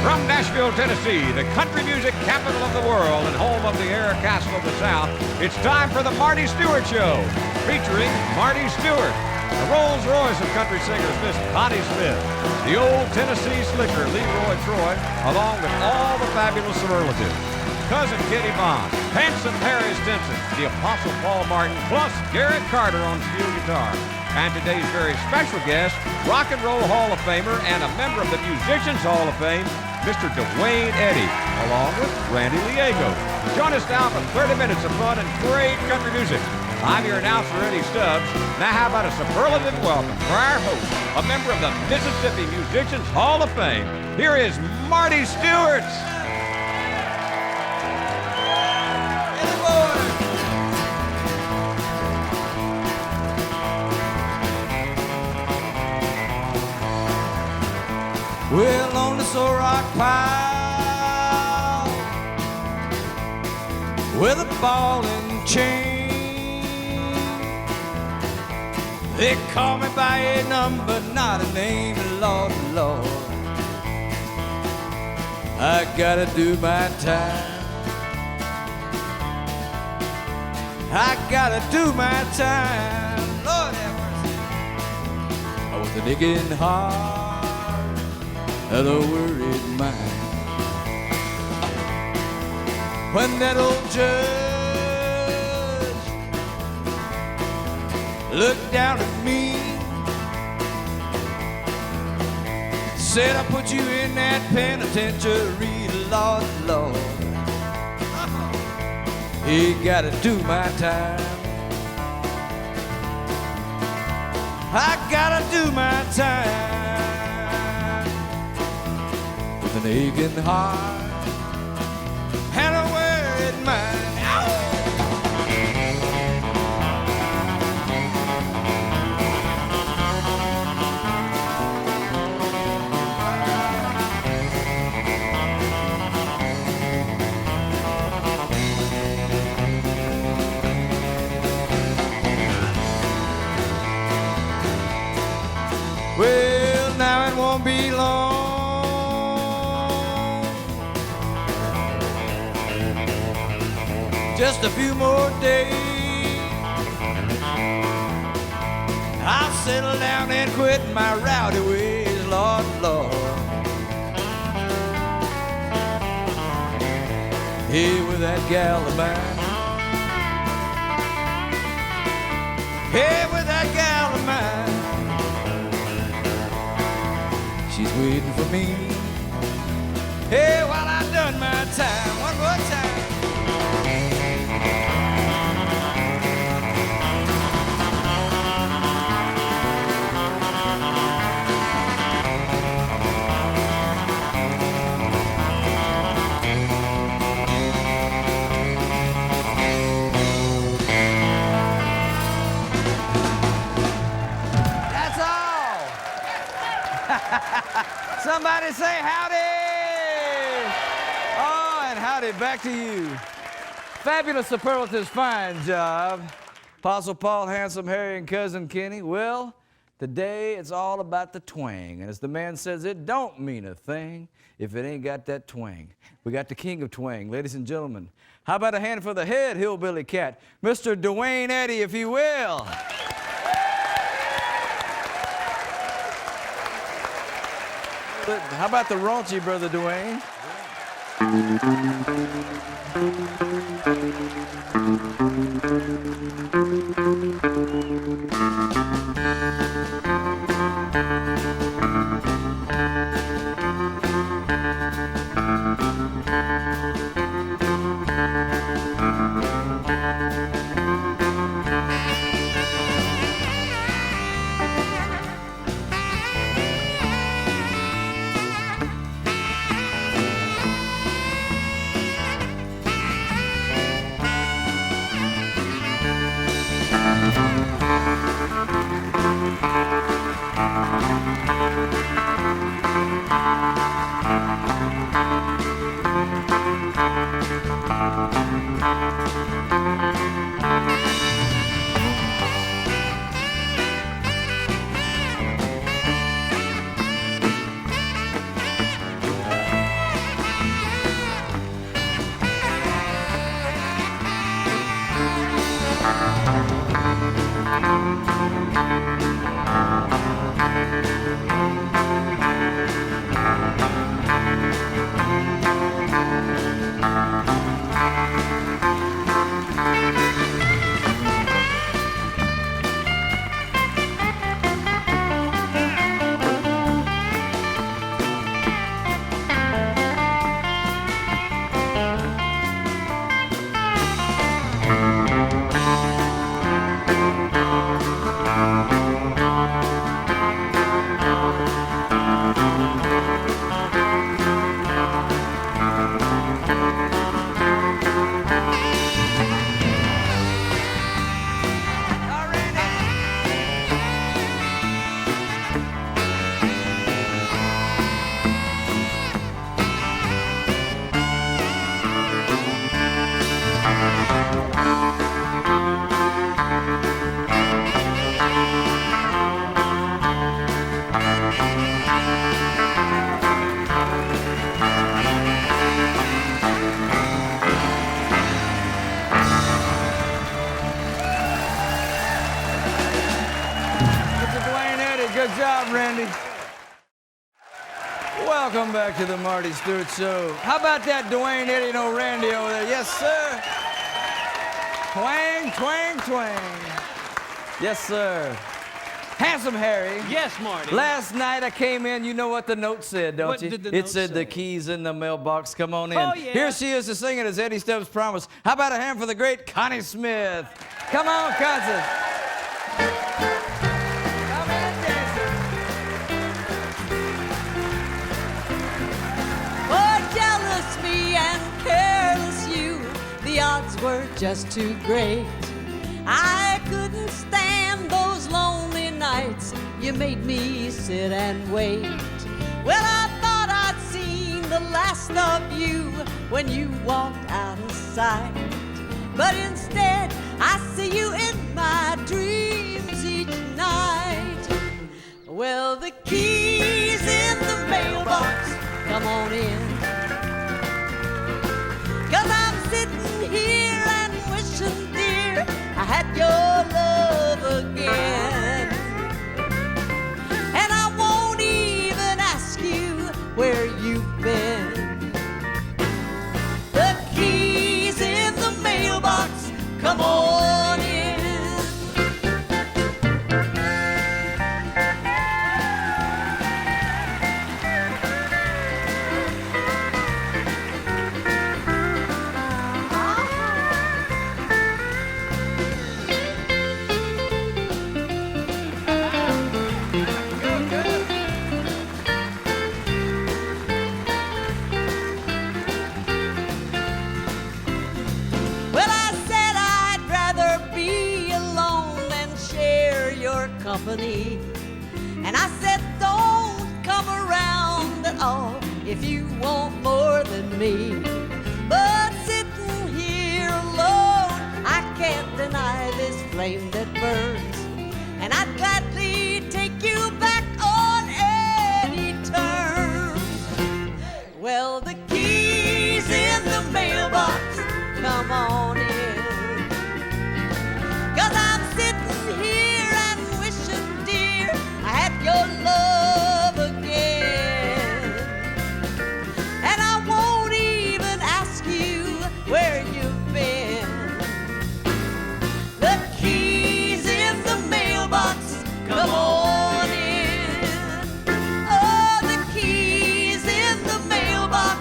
From Nashville, Tennessee, the country music capital of the world and home of the Air Castle of the South, it's time for the Marty Stuart Show, featuring Marty Stuart, the Rolls Royce of country singers, Miss Connie Smith, the old Tennessee slicker, Leroy Troy, along with all the fabulous superlatives, Cousin Kitty Bond, Handsome Harry Stinson, the Apostle Paul Martin, plus Garrett Carter on steel guitar. And today's very special guest, Rock and Roll Hall of Famer and a member of the Musicians Hall of Fame, Mr. Duane Eddy, along with Randy Liego. Join us now for 30 minutes of fun and great country music. I'm your announcer, Eddie Stubbs. Now how about a superlative welcome for our host, a member of the Mississippi Musicians Hall of Fame. Here is Marty Stuart. Well, on this old rock pile with a ball and chain, they call me by a number, not a name. Lord, Lord, I gotta do my time. I gotta do my time. Lord have mercy. With an aching heart and a worried mind. When that old judge looked down at me, said, I put you in that penitentiary, Lord, Lord, he gotta do my time. I gotta do my time. With an aching heart and a worried mind. Well, now it won't be long, just a few more days, I'll settle down and quit my rowdy ways, Lord, Lord. Hey, with that gal of mine. Hey, with that gal of mine. She's waiting for me. Hey, while I done my time, one more time. That's all. Somebody say howdy! Oh, and howdy back to you. Fabulous superlatives, fine job. Apostle Paul, Handsome Harry, and Cousin Kenny. Well, today it's all about the twang. And as the man says, it don't mean a thing if it ain't got that twang. We got the king of twang, ladies and gentlemen. How about a hand for the head hillbilly cat, Mr. Duane Eddy, if you will. How about the raunchy brother Duane? Good job, Randy. Welcome back to the Marty Stuart Show. How about that Duane Eddy and old Randy over there? Yes, sir. Twang, twang, twang. Yes, sir. Handsome Harry. Yes, Marty. Last night I came in, you know what the note said, don't What you? did the It note said say? the keys in the mailbox, come on in. Oh, yeah. Here she is to sing it as Eddie Stubbs promised. How about a hand for the great Connie Smith? Come on, Connie. Come in, dancer. Oh, jealous me and careless you, the odds were just too great. I couldn't stand those lonely nights. You made me sit and wait. Well, I thought I'd seen the last of you when you walked out of sight. But instead, I see you in my dreams each night. Well, the keys in the mailbox, come on in. 'Cause I'm sitting here and wishing, dear, I had your love again. And I won't even ask you where you've been. The keys in the mailbox, come on in. Company. And I said, don't come around at all if you want more than me. But sitting here alone, I can't deny this flame that burns. And I'd gladly take you back on any terms. Well, the keys in the mailbox, come on in. 'Cause I'm sitting here and wishing, dear, I had your love again. And I won't even ask you where you've been. The keys in the mailbox, come on in. Oh, the keys in the mailbox,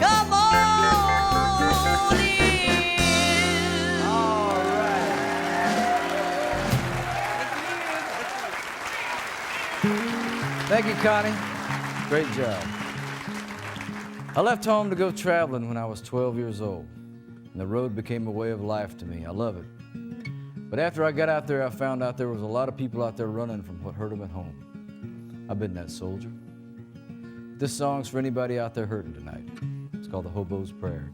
come on in. All right. Thank you, Connie. Great job. I left home to go traveling when I was 12 years old, and the road became a way of life to me. I love it. But after I got out there, I found out there was a lot of people out there running from what hurt them at home. I've been that soldier. This song's for anybody out there hurting tonight. It's called the Hobo's Prayer.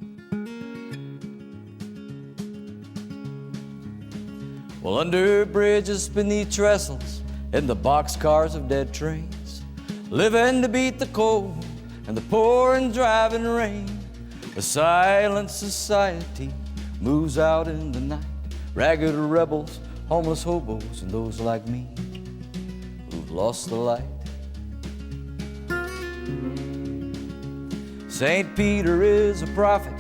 Well, under bridges, beneath trestles, in the boxcars of dead trains, living to beat the cold and the pouring driving rain, a silent society moves out in the night. Ragged rebels, homeless hobos, and those like me who've lost the light. St. Peter is a prophet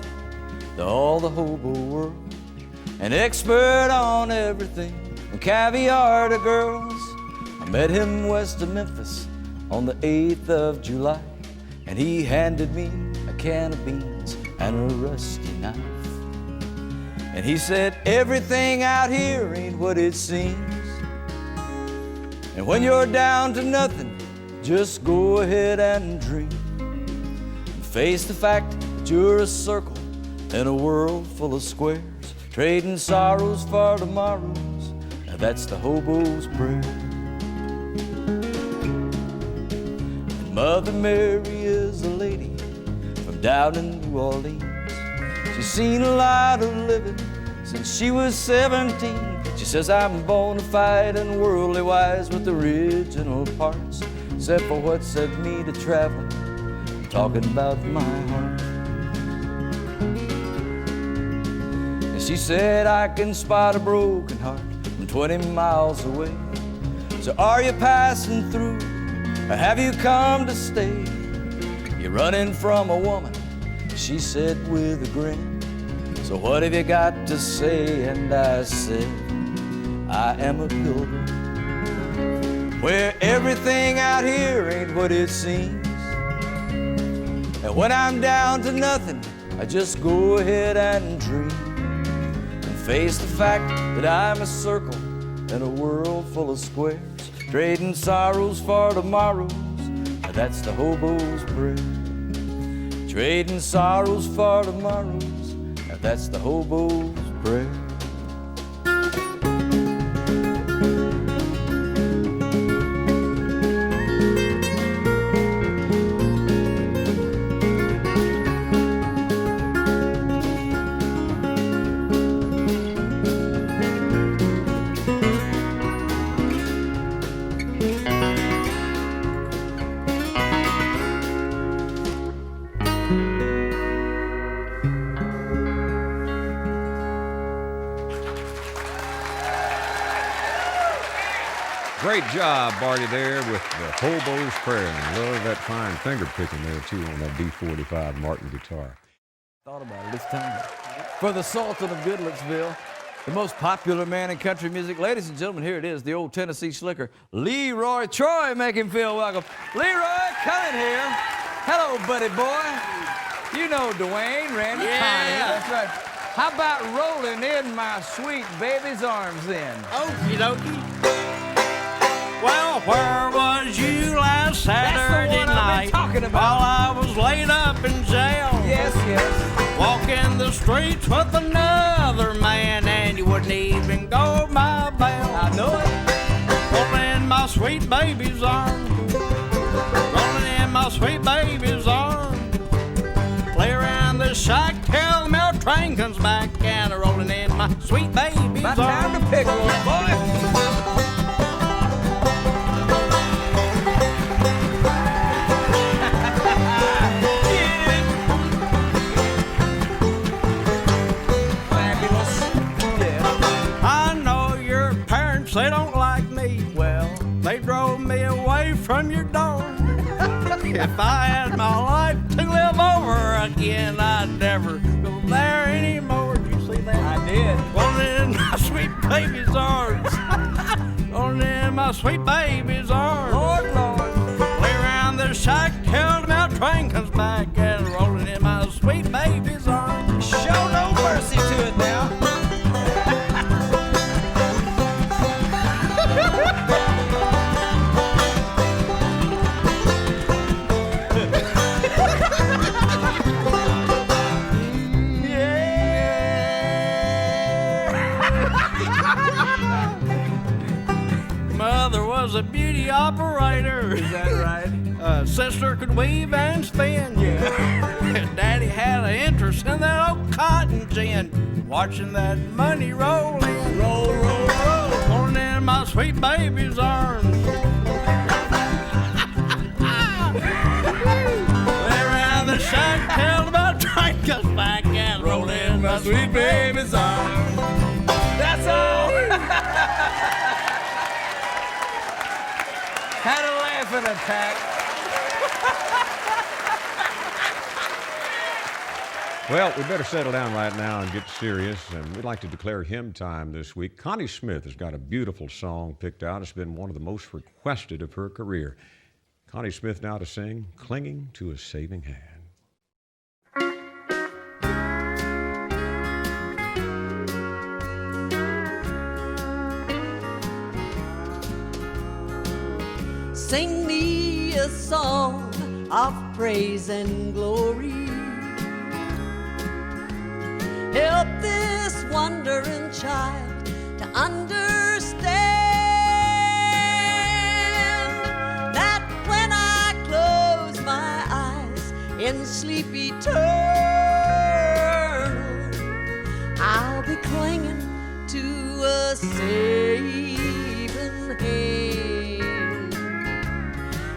to all the hobo world, an expert on everything from caviar to girls. I met him west of Memphis on the 8th of July, and he handed me a can of beans and a rusty knife. And he said, everything out here ain't what it seems. And when you're down to nothing, just go ahead and dream. And face the fact that you're a circle in a world full of squares, trading sorrows for tomorrows. Now that's the hobo's prayer. And Mother Mary is a lady from down in New Orleans. She's seen a lot of living since she was 17. She says I'm bona fide and worldly wise with original parts, except for what set me to traveling, talking about my heart. And she said I can spot a broken heart from 20 miles away. So are you passing through, or have you come to stay? You're running from a woman, she said with a grin. So what have you got to say? And I said, I am a pilgrim, where everything out here ain't what it seems. And when I'm down to nothing, I just go ahead and dream, and face the fact that I'm a circle in a world full of squares, trading sorrows for tomorrows. That's the hobo's prayer. Trading sorrows for tomorrows. That's the hobo's prayer. Great job, Marty, there with the Hobo's Prayer. And love that fine finger picking there, too, on that B45 Martin guitar. Thought about it this time. For the Sultan of Goodlettsville, the most popular man in country music, ladies and gentlemen, here it is, the old Tennessee slicker, Leroy Troy. Make him feel welcome. Leroy, come in here. Hello, buddy boy. You know Duane, Randy, Connie. That's right. How about rolling in my sweet baby's arms then? Okie dokie. Well, where was you last Saturday night? Talking about. While I was laid up in jail. Yes, yes. Walking the streets with another man, and you wouldn't even go my bail. I know it. Rolling in my sweet baby's arms. Rolling in my sweet baby's arms. Play around the shack till the mail train comes back, and rolling in my sweet baby's My arms. time to pick one, boy. They don't like me. Well, they drove me away from your door. If I had my life to live over again, I'd never go there anymore. Did you see that? I did. Rolling in my sweet baby's arms. Rolling in my sweet baby's arms. Lord, Lord. Play around the shack till the mail train comes back, and rolling in my sweet baby's arms. Show no mercy to it now. Mother was a beauty operator. Is that right? Sister could weave and spin. Yeah. Daddy had an interest in that old cotton gin. Watching that money roll in. Roll, roll, roll. Rolling in my sweet baby's arms. Lay around the shack till about train comes back, and roll in my sweet baby's arms. That's all. Had a laughing attack. Well, we better settle down right now and get serious, and we'd like to declare hymn time this week. Connie Smith has got a beautiful song picked out. It's been one of the most requested of her career. Connie Smith now to sing, Clinging to a Saving Hand. Sing me a song of praise and glory. Help this wandering child to understand that when I close my eyes in sleep eternal, I'll be clinging to a saving hand.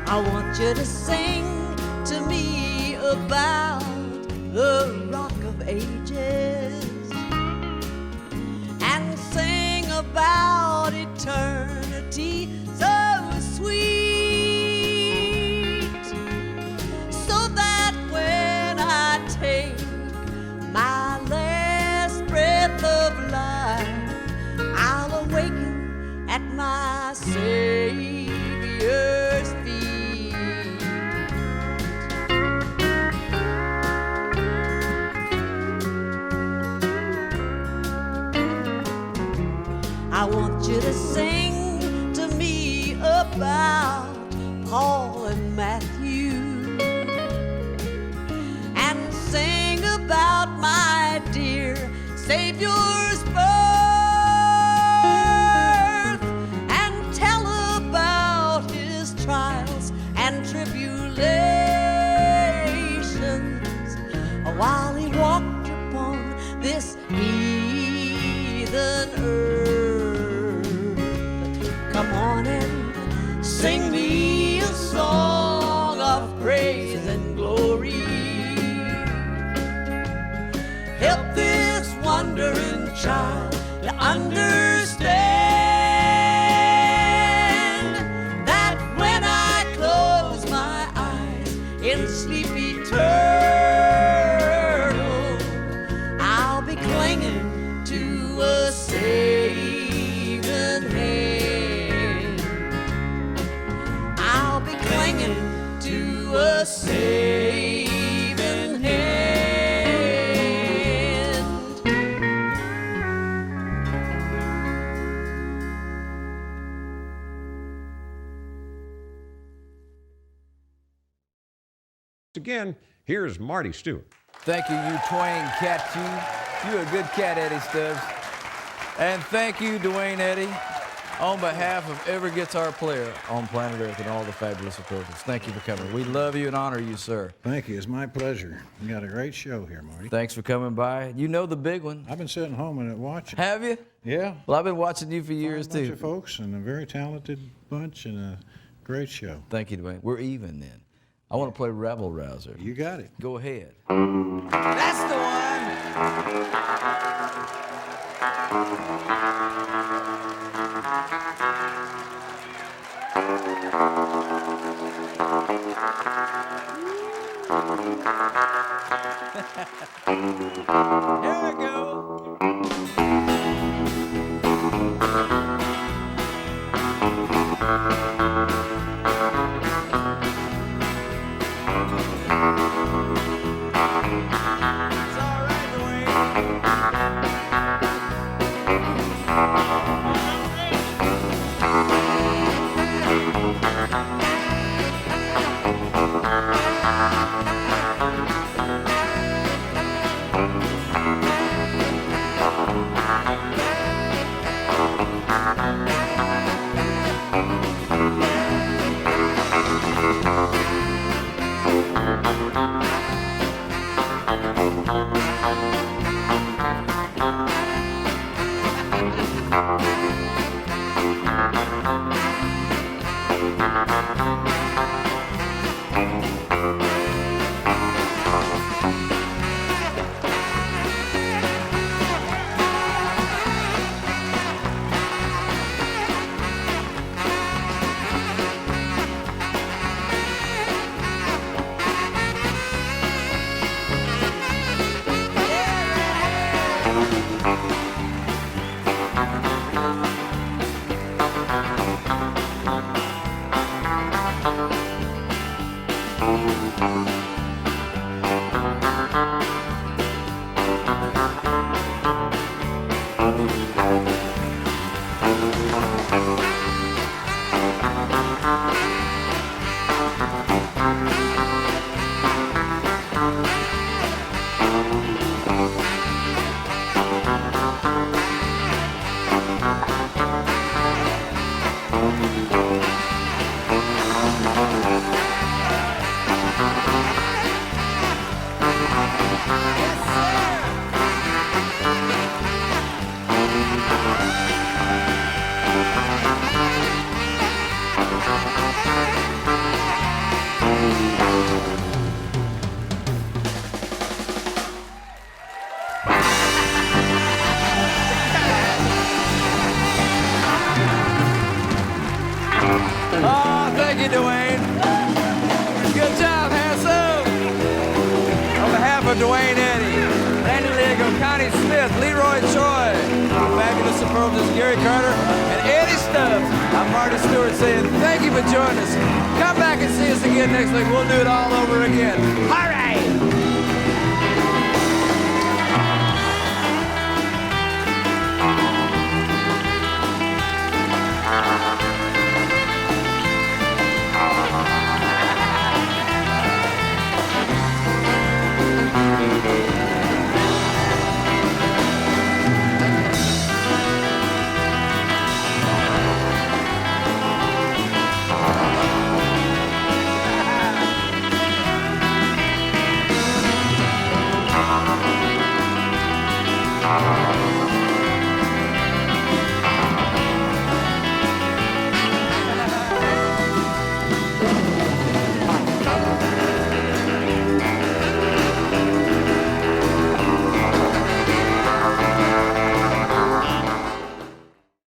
I want you to sing to me about the Rock of Ages and sing about eternity plenty, so sweet, so that when I take my last breath of life, I'll awaken at my Savior's feet. I want you to sing to me about Paul and Matthew, and sing about my dear Savior's birth, and tell about his trials and tribulations while he walked upon this heathen earth. Come on and sing me a song of praise and glory. Help this wandering child to understand that when I close my eyes in sleep eternal, I'll be clinging to a saving hand. I'll be clinging to a saving hand. Again, here's Marty Stuart. Thank you, you twang cat, you. You're a good cat, Eddie Stubbs. And thank you, Duane Eddy, on behalf of every guitar player on planet Earth and all the fabulous superlatives. Thank you for coming. We love you and honor you, sir. Thank you. It's my pleasure. We got a great show here, Marty. Thanks for coming by. You know the big one. I've been sitting home and watching. Have you? Yeah. Well, I've been watching you for years, Fine bunch too. of folks and a very talented bunch and a great show. Thank you, Duane. We're even then. I want to play Rebel Rouser. You got it. Go ahead. That's the one. Here we go. It's all right, Duane. for Duane Eddy, Randy Lego, Connie Smith, Leroy Troy, Fabulous Superlatives, Gary Carter, and Eddie Stubbs. I'm Marty Stuart saying thank you for joining us. Come back and see us again next week. We'll do it all over again. All right.